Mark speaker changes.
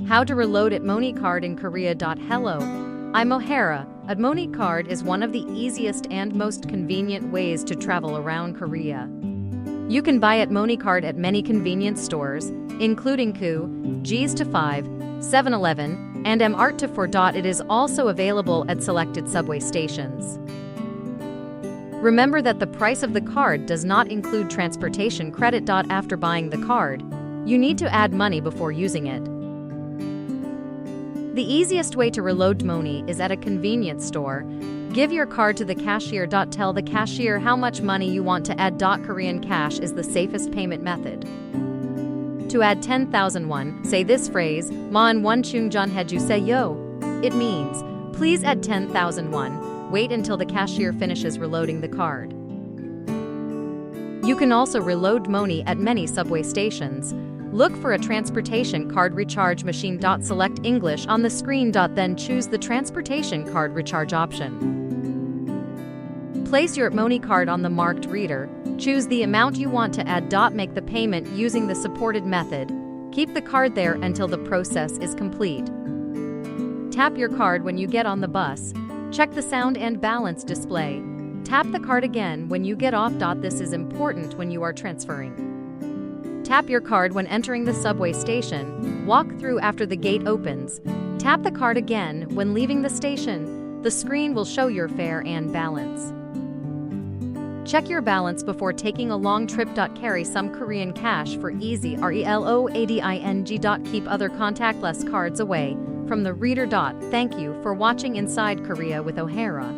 Speaker 1: How to reload Tmoney card in Korea. Hello, I'm Ohara. Tmoney card is one of the easiest and most convenient ways to travel around Korea. You can buy Tmoney card at many convenience stores, including Koo, G's to 5, 7-Eleven, and Mart to 4. It is also available at selected subway stations. Remember that the price of the card does not include transportation credit. After buying the card, you need to add money before using it. The easiest way to reload Tmoney is at a convenience store. Give your card to the cashier. Tell the cashier how much money you want to add. Korean cash is the safest payment method. To add 10,000 won, say this phrase, "Maan won chungjeonhae juseyo." It means, please add 10,000 won. Wait until the cashier finishes reloading the card. You can also reload Tmoney at many subway stations. Look for a transportation card recharge machine. Select English on the screen. Then choose the transportation card recharge option. Place your Tmoney card on the marked reader. Choose the amount you want to add. Make the payment using the supported method. Keep the card there until the process is complete. Tap your card when you get on the bus. Check the sound and balance display. Tap the card again when you get off. This is important when you are transferring. Tap your card when entering the subway station. Walk through after the gate opens. Tap the card again when leaving the station. The screen will show your fare and balance. Check your balance before taking a long trip. Carry some Korean cash for easy reloading. Keep other contactless cards away from the reader. Thank you for watching Inside Korea with Ohara.